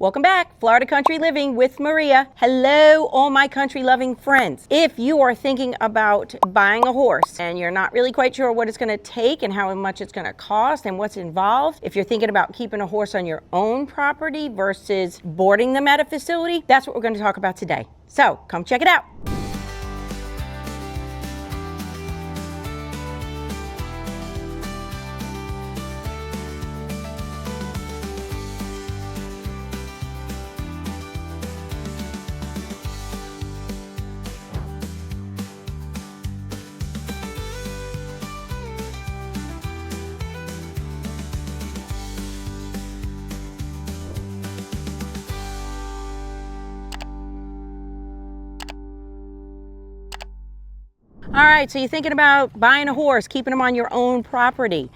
Welcome back, Florida Country Living with Maria. Hello, all my country loving friends. If you are thinking about buying a horse and you're not really quite sure what it's going to take and how much it's going to cost and what's involved, if you're thinking about keeping a horse on your own property versus boarding them at a facility, that's what we're going to talk about today. So come check it out. All right, so you're thinking about buying a horse, keeping them on your own property.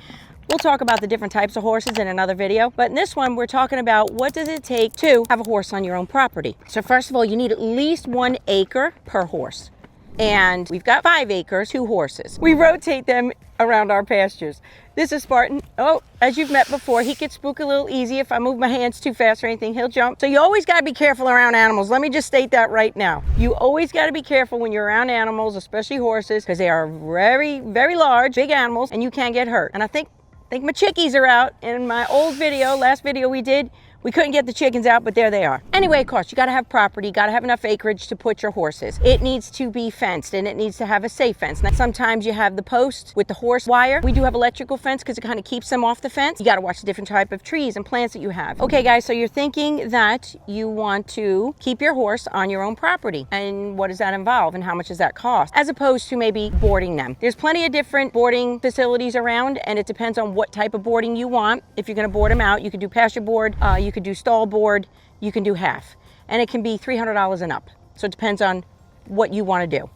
We'll talk about the different types of horses in another video, but in this one, we're talking about what does it take to have a horse on your own property. So first of all, you need at least 1 acre per horse. And we've got 5 acres, 2 horses. We rotate them around our pastures. This is Spartan. Oh, as you've met before, he gets spooked a little easy. If I move my hands too fast or anything, he'll jump. So you always got to be careful around animals. Let me just state that right now. You always got to be careful when you're around animals, especially horses, because they are very, very large, big animals, and you can get hurt. And I think my chickies are out. In my old video, last video we did, we couldn't get the chickens out, but there they are. Anyway, of course, you gotta have property, gotta have enough acreage to put your horses. It needs to be fenced and it needs to have a safe fence. Now, sometimes you have the post with the horse wire. We do have electrical fence because it kind of keeps them off the fence. You gotta watch the different type of trees and plants that you have. Okay, guys, so you're thinking that you want to keep your horse on your own property. And what does that involve and how much does that cost? As opposed to maybe boarding them. There's plenty of different boarding facilities around and it depends on what type of boarding you want. If you're gonna board them out, you could do pasture board, you could do stall board, you can do half, and it can be $300 and up. So it depends on what you want to do.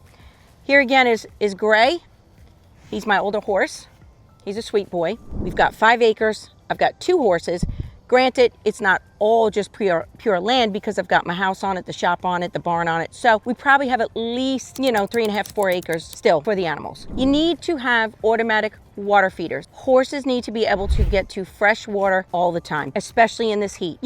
Here again is Gray. He's my older horse. He's a sweet boy. We've got 5 acres. I've got 2 horses. Granted, it's not all just pure land because I've got my house on it, the shop on it, the barn on it. So we probably have at least, 3.5, 4 acres still for the animals. You need to have automatic water feeders. Horses need to be able to get to fresh water all the time, especially in this heat.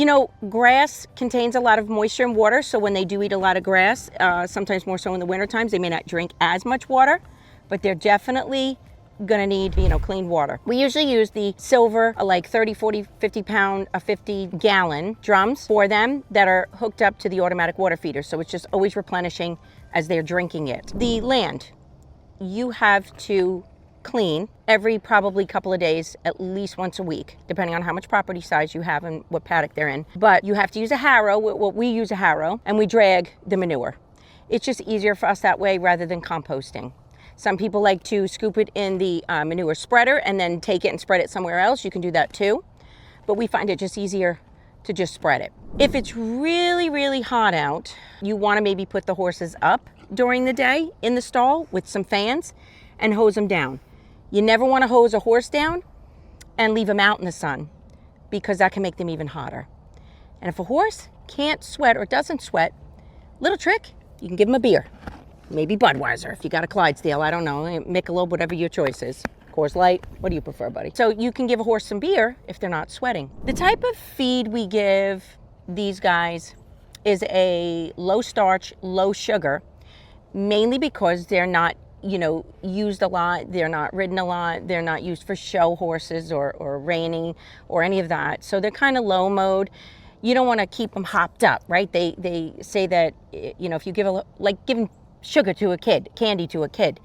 Grass contains a lot of moisture and water. So when they do eat a lot of grass, sometimes more so in the winter times, they may not drink as much water, but they're definitely gonna need clean water. We usually use the silver like 30, 40, 50 pound, 50 gallon drums for them that are hooked up to the automatic water feeder, so it's just always replenishing as they're drinking it. The land you have to clean every probably couple of days, at least once a week, depending on how much property size you have and what paddock they're in. But you have to use a harrow. We use a harrow and we drag the manure. It's just easier for us that way rather than composting. Some people like to scoop it in the manure spreader and then take it and spread it somewhere else. You can do that too, but we find it just easier to just spread it. If it's really, really hot out, you want to maybe put the horses up during the day in the stall with some fans and hose them down. You never want to hose a horse down and leave them out in the sun because that can make them even hotter. And if a horse can't sweat or doesn't sweat, little trick, you can give them a beer. Maybe Budweiser if you got a Clydesdale, I don't know, Michelob, whatever your choice is. Coors Light, what do you prefer, buddy? So you can give a horse some beer if they're not sweating. The type of feed we give these guys is a low starch, low sugar, mainly because they're not, used a lot, they're not ridden a lot, they're not used for show horses or reining or any of that. So they're kind of low mode. You don't want to keep them hopped up, right? They say that, if you give giving sugar to a kid, candy to a kid,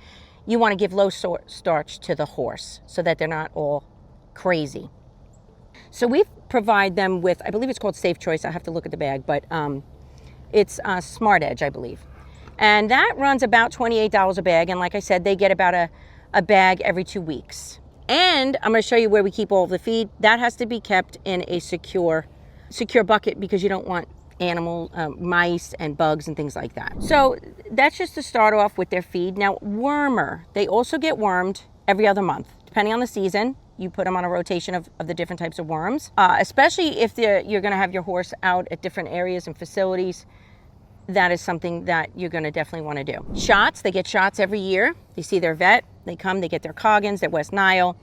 you want to give low starch to the horse so that they're not all crazy. So we provide them with, I believe it's called Safe Choice. I have to look at the bag, but it's Smart Edge, I believe. And that runs about $28 a bag. And like I said, they get about a bag every 2 weeks. And I'm going to show you where we keep all of the feed. That has to be kept in a secure bucket because you don't want animal mice and bugs and things like that. So that's just to start off with their feed. Now, wormer, they also get wormed every other month, depending on the season. You put them on a rotation of the different types of worms, especially if you're going to have your horse out at different areas and facilities. That is something that you're going to definitely want to do. Shots, they get shots every year. They see their vet, they come, they get their Coggins, their West Nile.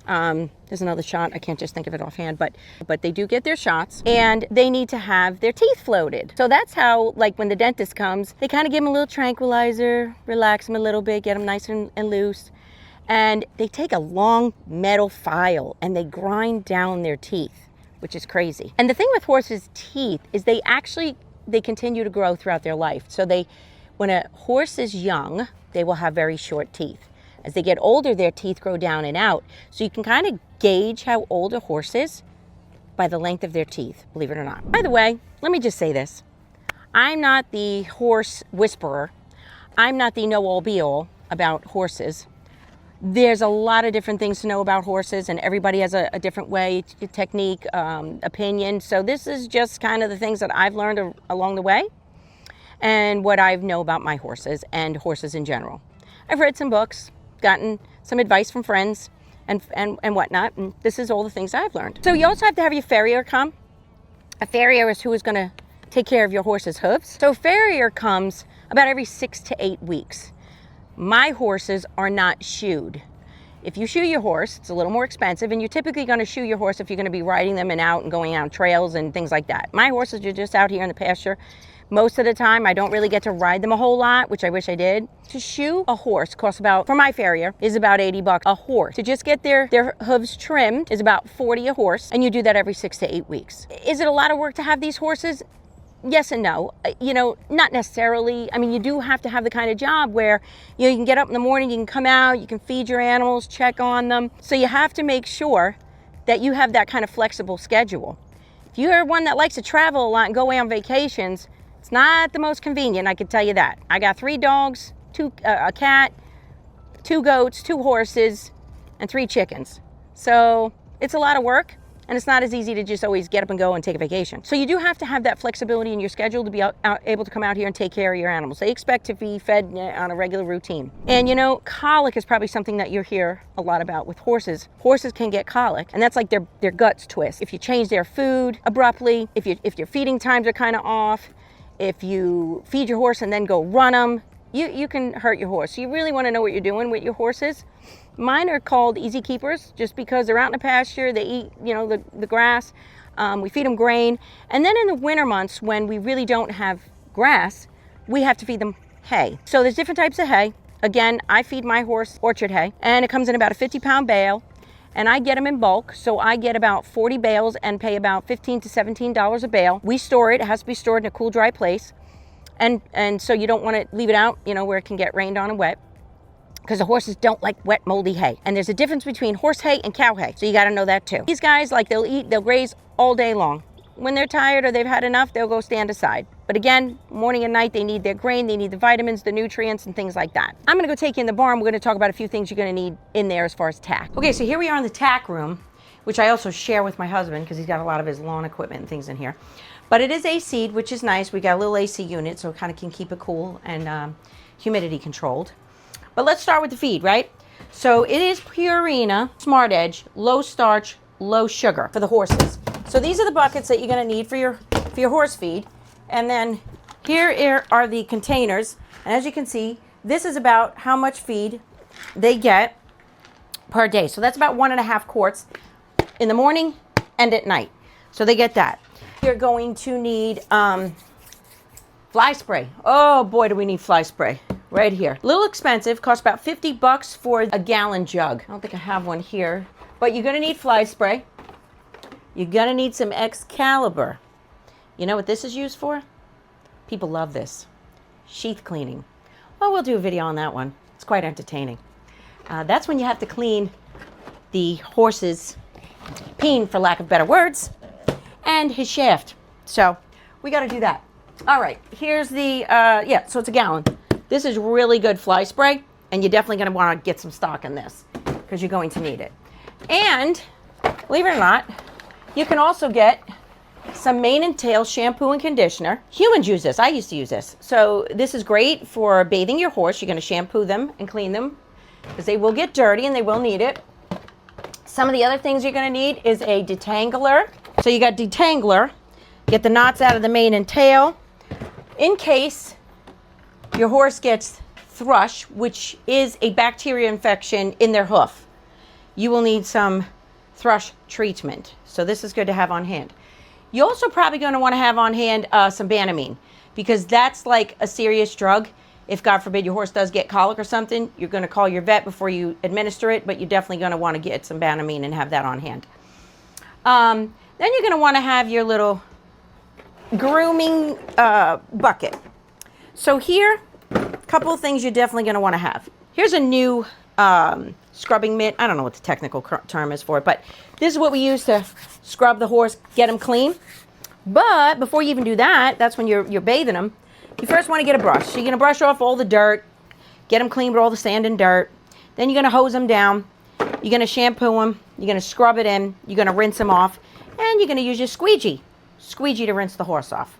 There's another shot. I can't just think of it offhand, but they do get their shots, and they need to have their teeth floated. So that's how, like, when the dentist comes, they kind of give them a little tranquilizer, relax them a little bit, get them nice and loose. And they take a long metal file and they grind down their teeth, which is crazy. And the thing with horses' teeth is they continue to grow throughout their life. So when a horse is young, they will have very short teeth. As they get older, their teeth grow down and out. So you can kind of gauge how old a horse is by the length of their teeth, believe it or not. By the way, let me just say this. I'm not the horse whisperer. I'm not the know-all be-all about horses. There's a lot of different things to know about horses, and everybody has a different way, technique, opinion. So this is just kind of the things that I've learned along the way and what I know about my horses and horses in general. I've read some books, gotten some advice from friends and whatnot, and this is all the things I've learned. So you also have to have your farrier come. A farrier is who is going to take care of your horse's hooves. So a farrier comes about every 6 to 8 weeks. My horses are not shoed. If you shoe your horse, it's a little more expensive, and you're typically going to shoe your horse if you're going to be riding them and out and going out on trails and things like that. My horses are just out here in the pasture. Most of the time, I don't really get to ride them a whole lot, which I wish I did. To shoe a horse costs about, for my farrier, is about $80 a horse. To just get their hooves trimmed is about $40 a horse, and you do that every 6 to 8 weeks. Is it a lot of work to have these horses? Yes and no. Not necessarily. I mean, you do have to have the kind of job where, you can get up in the morning, you can come out, you can feed your animals, check on them. So you have to make sure that you have that kind of flexible schedule. If you're one that likes to travel a lot and go away on vacations, it's not the most convenient, I can tell you that. I got 3 dogs, a cat, 2 goats, 2 horses, and 3 chickens. So it's a lot of work. And it's not as easy to just always get up and go and take a vacation. So you do have to have that flexibility in your schedule to be able to come out here and take care of your animals. They expect to be fed on a regular routine. And colic is probably something that you hear a lot about with horses. Horses can get colic, and that's like their guts twist. If you change their food abruptly, if your feeding times are kind of off, if you feed your horse and then go run them, you can hurt your horse. So you really want to know what you're doing with your horses. Mine are called easy keepers just because they're out in the pasture. They eat, the grass. We feed them grain. And then in the winter months when we really don't have grass, we have to feed them hay. So there's different types of hay. Again, I feed my horse orchard hay, and it comes in about a 50-pound bale, and I get them in bulk. So I get about 40 bales and pay about $15 to $17 a bale. We store it. It has to be stored in a cool, dry place. And so you don't want to leave it out, where it can get rained on and wet, because the horses don't like wet, moldy hay. And there's a difference between horse hay and cow hay. So you got to know that too. These guys, they'll graze all day long. When they're tired or they've had enough, they'll go stand aside. But again, morning and night, they need their grain, they need the vitamins, the nutrients, and things like that. I'm going to go take you in the barn. We're going to talk about a few things you're going to need in there as far as tack. Okay, so here we are in the tack room, which I also share with my husband because he's got a lot of his lawn equipment and things in here. But it is AC'd, which is nice. We got a little AC unit, so it kind of can keep it cool and humidity controlled. But let's start with the feed, right? So it is Purina Smart Edge, low starch, low sugar for the horses. So these are the buckets that you're going to need for your horse feed. And then here are the containers. And as you can see, this is about how much feed they get per day. So that's about 1.5 quarts in the morning and at night. So they get that. You're going to need fly spray. Oh boy, do we need fly spray. Right here. A little expensive, costs about $50 for a gallon jug. I don't think I have one here, but you're gonna need fly spray. You're gonna need some Excalibur. You know what this is used for? People love this. Sheath cleaning. Well, we'll do a video on that one. It's quite entertaining. That's when you have to clean the horse's peen, for lack of better words, and his shaft. So we gotta do that. All right, here's the, so it's a gallon. This is really good fly spray, and you're definitely going to want to get some stock in this because you're going to need it. And believe it or not, you can also get some mane and tail shampoo and conditioner. Humans use this. I used to use this. So this is great for bathing your horse. You're going to shampoo them and clean them because they will get dirty and they will need it. Some of the other things you're going to need is a detangler. So you got detangler. Get the knots out of the mane and tail in case your horse gets thrush, which is a bacteria infection in their hoof. you will need some thrush treatment. So this is good to have on hand. You're also probably going to want to have on hand some Banamine, because that's like a serious drug. If God forbid your horse does get colic or something, you're going to call your vet before you administer it, but you're definitely going to want to get some Banamine and have that on hand. Then you're going to want to have your little grooming bucket. So here, a couple of things you're definitely going to want to have. Here's a new scrubbing mitt. I don't know what the technical term is for it, but this is what we use to scrub the horse, get him clean. But before you even do that, that's when you're bathing them. You first want to get a brush. So you're going to brush off all the dirt, get them clean with all the sand and dirt. Then you're going to hose them down. You're going to shampoo them. You're going to scrub it in. You're going to rinse them off. And you're going to use your squeegee to rinse the horse off.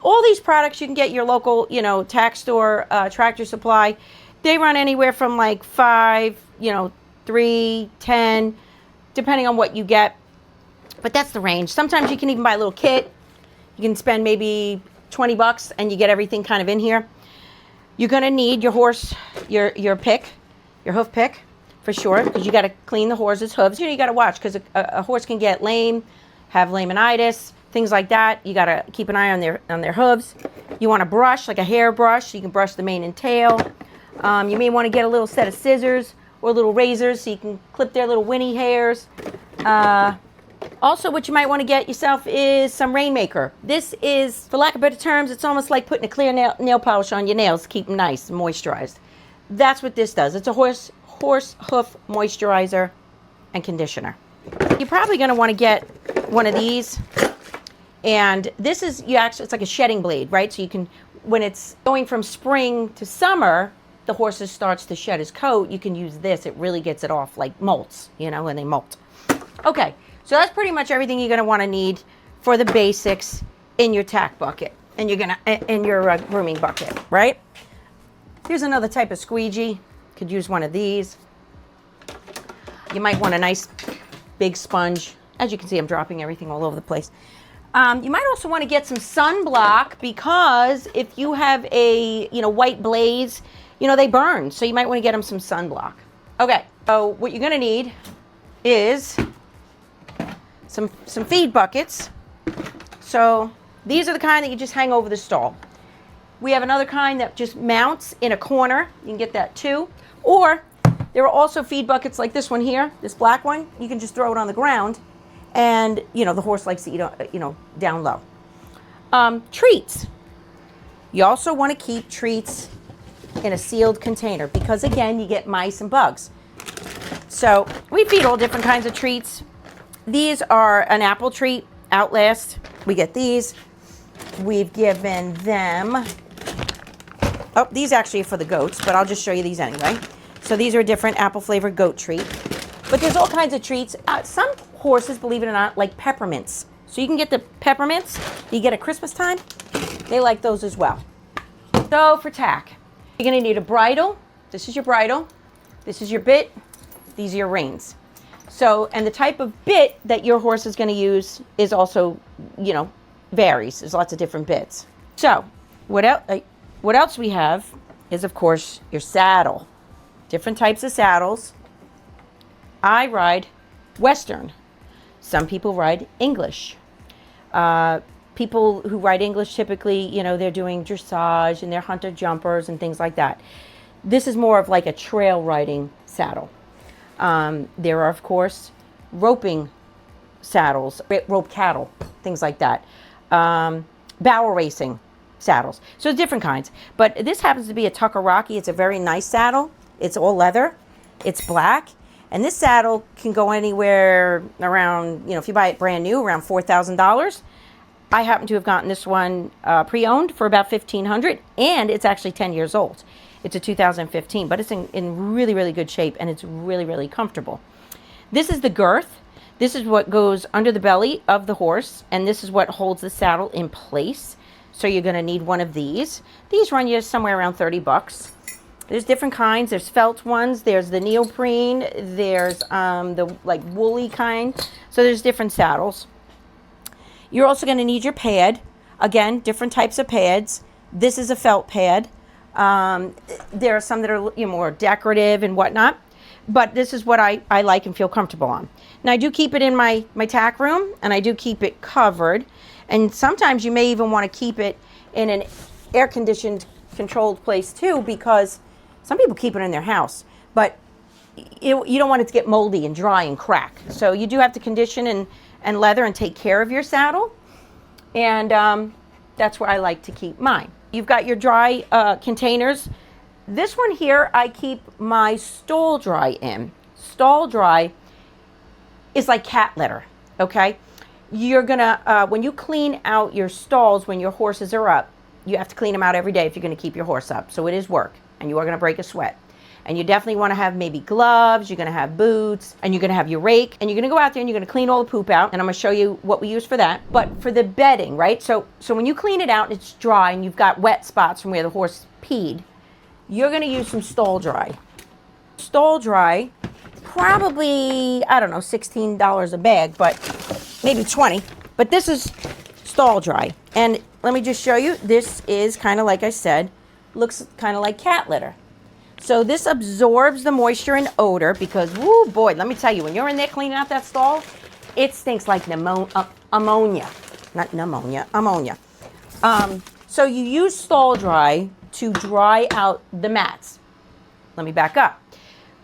All these products you can get your local, tack store, Tractor Supply. They run anywhere from like $5, $3, $10, depending on what you get. But that's the range. Sometimes you can even buy a little kit. You can spend maybe $20 and you get everything kind of in here. You're going to need your horse, your pick, your hoof pick for sure, because you got to clean the horse's hooves. You got to watch, because a horse can get lame, have laminitis, things like that. You got to keep an eye on their hooves. You want a brush, like a hair brush, so you can brush the mane and tail. You may want to get a little set of scissors or little razors so you can clip their little Winnie hairs. Also, what you might want to get yourself is some Rainmaker. This is, for lack of better terms, it's almost like putting a clear nail polish on your nails to keep them nice and moisturized. That's what this does. It's a horse hoof moisturizer and conditioner. You're probably going to want to get one of these. And this is, it's like a shedding blade, right? So you can, when it's going from spring to summer, the horse starts to shed his coat, you can use this. It really gets it off, like molts, when they molt. Okay, so that's pretty much everything you're going to want to need for the basics in your tack bucket and in your grooming bucket, right? Here's another type of squeegee. Could use one of these. You might want a nice big sponge. As you can see, I'm dropping everything all over the place. You might also want to get some sunblock, because if you have a white blaze, they burn. So you might want to get them some sunblock. Okay, so what you're going to need is some feed buckets. So these are the kind that you just hang over the stall. We have another kind that just mounts in a corner. You can get that too. Or there are also feed buckets like this one here, this black one. You can just throw it on the ground, and the horse likes to eat, down low. Treats. You also want to keep treats in a sealed container, because again, you get mice and bugs. So we feed all different kinds of treats. These are an apple treat, Outlast. We get these. We've given them, these actually are for the goats, but I'll just show you these anyway. So these are a different apple flavored goat treat. But there's all kinds of treats. Some horses, believe it or not, like peppermints. So you can get the peppermints you get at Christmas time. They like those as well. So for tack, you're going to need a bridle. This is your bridle. This is your bit. These are your reins. So, and the type of bit that your horse is going to use is also, varies. There's lots of different bits. So what else we have is, of course, your saddle. Different types of saddles. I ride Western. Some people ride English. People who ride English typically, they're doing dressage and they're hunter jumpers and things like that. This is more of like a trail riding saddle. There are, of course, roping saddles, rope cattle, things like that. Barrel racing saddles. So different kinds. But this happens to be a Tucker Rocky. It's a very nice saddle. It's all leather. It's black. And this saddle can go anywhere around, if you buy it brand new, around $4,000. I happen to have gotten this one pre-owned for about $1,500, and it's actually 10 years old. It's a 2015, but it's in really, really good shape, and it's really, really comfortable. This is the girth. This is what goes under the belly of the horse, and this is what holds the saddle in place. So you're going to need one of these. These run you somewhere around $30. There's different kinds. There's felt ones. There's the neoprene. There's the like woolly kind. So there's different saddles. You're also going to need your pad. Again, different types of pads. This is a felt pad. There are some that are more decorative and whatnot. but this is what I like and feel comfortable on. Now I do keep it in my tack room, and I do keep it covered. And sometimes you may even want to keep it in an air-conditioned, controlled place too, because some people keep it in their house, but you don't want it to get moldy and dry and crack. So you do have to condition and leather and take care of your saddle. And that's where I like to keep mine. You've got your dry containers. This one here, I keep my stall dry in. Stall dry is like cat litter, okay? You're gonna, when you clean out your stalls when your horses are up, you have to clean them out every day if you're gonna keep your horse up. So it is work, and you are gonna break a sweat. And you definitely wanna have maybe gloves, you're gonna have boots, and you're gonna have your rake, and you're gonna go out there and you're gonna clean all the poop out, and I'm gonna show you what we use for that. But for the bedding, right? So when you clean it out and it's dry and you've got wet spots from where the horse peed, you're gonna use some stall dry. Stall dry, probably, I don't know, $16 a bag, but maybe 20. But this is stall dry. And let me just show you, this is kind of like I said, looks kind of like cat litter. So this absorbs the moisture and odor because, woo boy, let me tell you, when you're in there cleaning out that stall, it stinks like ammonia. Not pneumonia, ammonia. So you use stall dry to dry out the mats. Let me back up.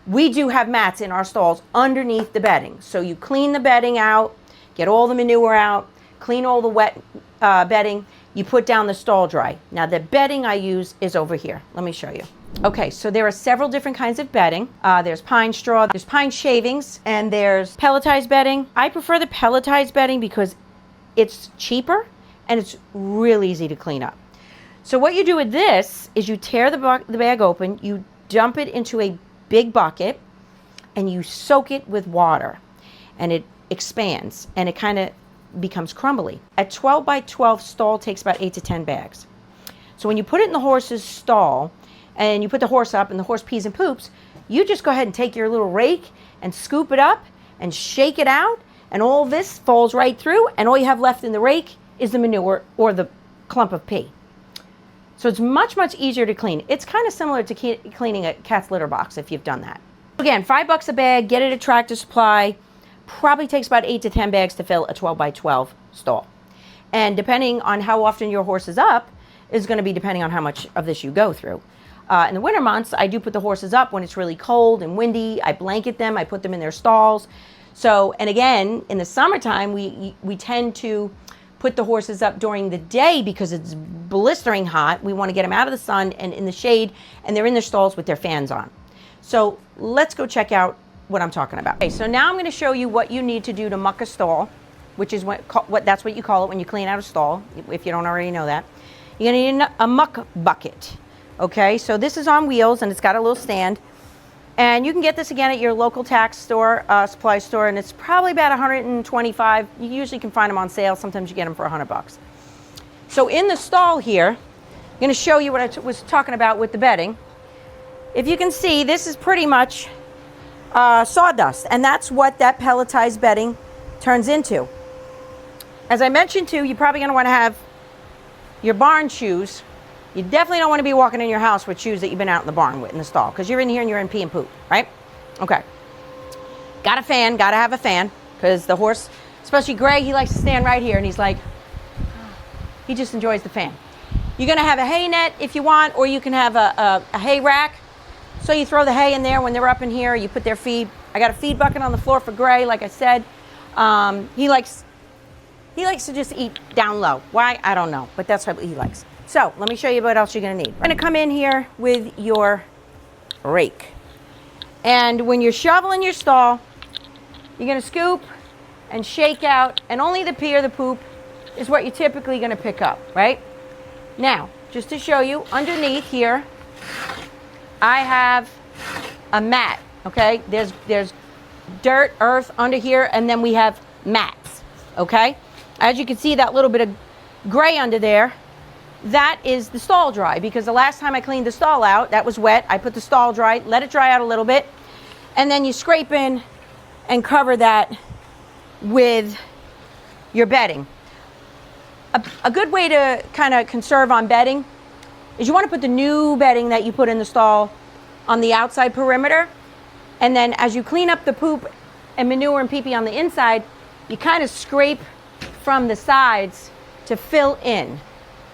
We do have mats in our stalls underneath the bedding. So you clean the bedding out, get all the manure out, clean all the wet bedding, you put down the stall dry. Now the bedding I use is over here. Let me show you. Okay, so there are several different kinds of bedding. There's pine straw, there's pine shavings, and there's pelletized bedding. I prefer the pelletized bedding because it's cheaper and it's really easy to clean up. So what you do with this is you tear the bag open, you dump it into a big bucket, and you soak it with water, and it expands, and it kind of becomes crumbly. A 12 by 12 stall takes about 8 to 10 bags. So when you put it in the horse's stall, and you put the horse up and the horse pees and poops, you just go ahead and take your little rake and scoop it up and shake it out, and all this falls right through, and all you have left in the rake is the manure or the clump of pee. So it's much, much easier to clean. It's kind of similar to cleaning a cat's litter box if you've done that. Again, $5 a bag, get it at Tractor Supply. Probably takes about 8 to 10 bags to fill a 12 by 12 stall. And depending on how often your horse is up, is going to be depending on how much of this you go through. In the winter months, I do put the horses up when it's really cold and windy. I blanket them. I put them in their stalls. So, and again, in the summertime, we tend to put the horses up during the day because it's blistering hot. We want to get them out of the sun and in the shade, and they're in their stalls with their fans on. So let's go check out what I'm talking about. Okay, so now I'm going to show you what you need to do to muck a stall, which is that's what you call it when you clean out a stall, if you don't already know that. You're going to need a muck bucket. Okay, so this is on wheels and it's got a little stand, and you can get this again at your local tack store, supply store, and it's probably about $125. You usually can find them on sale. Sometimes you get them for $100. So in the stall here, I'm going to show you what I was talking about with the bedding. If you can see, this is pretty much sawdust, and that's what that pelletized bedding turns into. As I mentioned too, you're probably going to want to have your barn shoes. You definitely don't want to be walking in your house with shoes that you've been out in the barn with in the stall, because you're in here and you're in pee and poop, right? Okay. Got a fan, got to have a fan, because the horse, especially Greg, he likes to stand right here and he's like, he just enjoys the fan. You're going to have a hay net if you want, or you can have a hay rack. So you throw the hay in there when they're up in here, you put their feed. I got a feed bucket on the floor for Gray, like I said. He likes to just eat down low. Why? I don't know, but that's what he likes. So let me show you what else you're going to need. You're going to come in here with your rake. And when you're shoveling your stall, you're going to scoop and shake out, and only the pee or the poop is what you're typically going to pick up, right? Now, just to show you, underneath here, I have a mat, okay? There's dirt, earth under here, and then we have mats, okay? As you can see, that little bit of gray under there, that is the stall dry, because the last time I cleaned the stall out, that was wet. I put the stall dry, let it dry out a little bit, and then you scrape in and cover that with your bedding. A good way to kind of conserve on bedding is you want to put the new bedding that you put in the stall on the outside perimeter, And then as you clean up the poop and manure and pee-pee on the inside, you kind of scrape from the sides to fill in.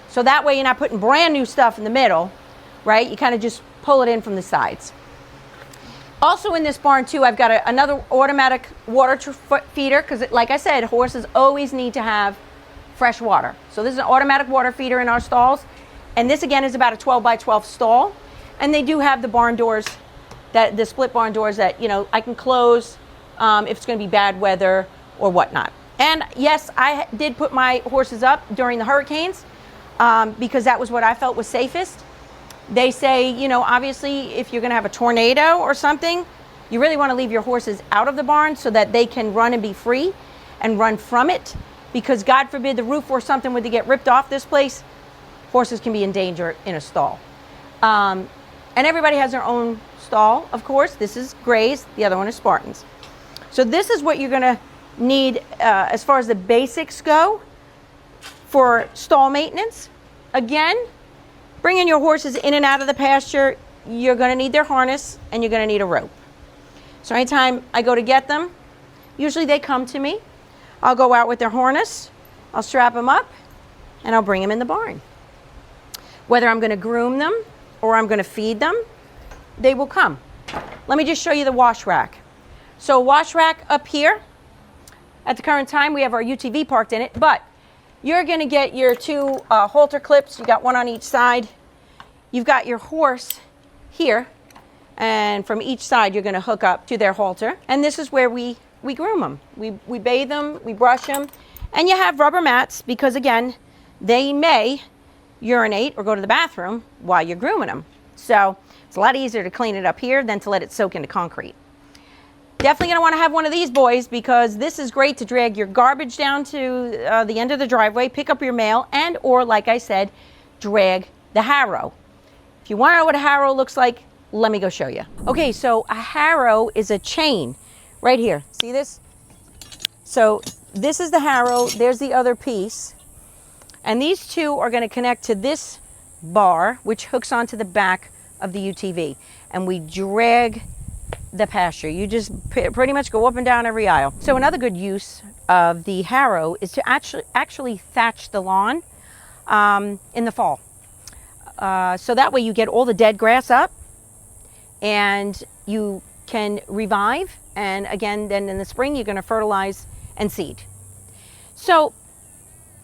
So that way you're not putting brand new stuff in the middle, right? You kind of just pull it in from the sides. Also in this barn too, I've got another automatic water feeder, because like I said, horses always need to have fresh water. So this is an automatic water feeder in our stalls. And this again is about a 12 by 12 stall. And they do have the barn doors, the split barn doors that, you know, I can close if it's going to be bad weather or whatnot. And yes, I did put my horses up during the hurricanes because that was what I felt was safest. They say, you know, obviously if you're going to have a tornado or something, you really want to leave your horses out of the barn so that they can run and be free and run from it, because God forbid the roof or something were to get ripped off this place, horses can be in danger in a stall. And everybody has their own stall, of course. This is Gray's, the other one is Spartan's. So this is what you're going to need as far as the basics go for stall maintenance. Again, bringing your horses in and out of the pasture, you're going to need their harness and you're going to need a rope. So anytime I go to get them, usually they come to me. I'll go out with their harness, I'll strap them up, and I'll bring them in the barn. Whether I'm going to groom them or I'm going to feed them, they will come. Let me just show you the wash rack. So wash rack up here. At the current time, we have our UTV parked in it, but you're going to get your two halter clips. You got one on each side. You've got your horse here, and from each side, you're going to hook up to their halter. And this is where we groom them. We bathe them, we brush them, and you have rubber mats because, again, they may urinate or go to the bathroom while you're grooming them. So it's a lot easier to clean it up here than to let it soak into concrete. Definitely going to want to have one of these boys because this is great to drag your garbage down to the end of the driveway, pick up your mail, and or, like I said, drag the harrow. If you want to know what a harrow looks like, let me go show you. Okay, so a harrow is a chain right here. See this? So this is the harrow. There's the other piece. And these two are going to connect to this bar, which hooks onto the back of the UTV. And we drag the pasture. You just pretty much go up and down every aisle. So another good use of the harrow is to actually thatch the lawn in the fall. So that way you get all the dead grass up and you can revive. And again, then in the spring, you're going to fertilize and seed. So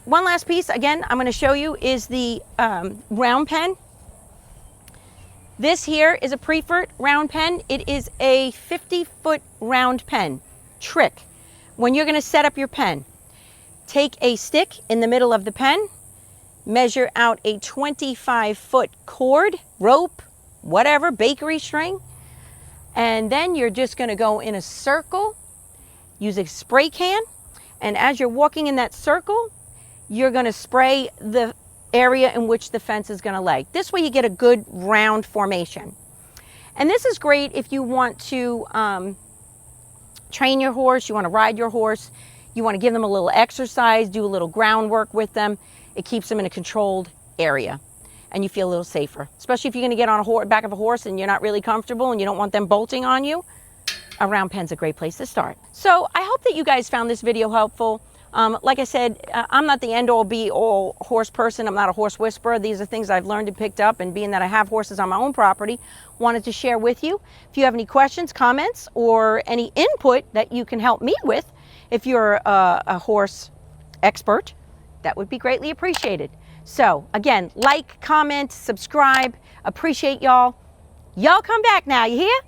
one last piece, again, I'm going to show you is the round pen. This here is a Prefert round pen. It is a 50-foot round pen. Trick. When you're going to set up your pen, take a stick in the middle of the pen, measure out a 25-foot cord, rope, whatever, bakery string, and then you're just going to go in a circle, use a spray can, and as you're walking in that circle, you're going to spray the area in which the fence is going to lay. This way you get a good round formation. And this is great if you want to train your horse, you want to ride your horse, you want to give them a little exercise, do a little groundwork with them. It keeps them in a controlled area and you feel a little safer. Especially if you're going to get on a back of a horse and you're not really comfortable and you don't want them bolting on you. A round pen's a great place to start. So I hope that you guys found this video helpful. Like I said, I'm not the end-all be-all horse person. I'm not a horse whisperer. These are things I've learned and picked up, and being that I have horses on my own property, wanted to share with you. If you have any questions, comments, or any input that you can help me with, if you're a horse expert, that would be greatly appreciated. So again, like, comment, subscribe. Appreciate y'all. Y'all come back now, you hear?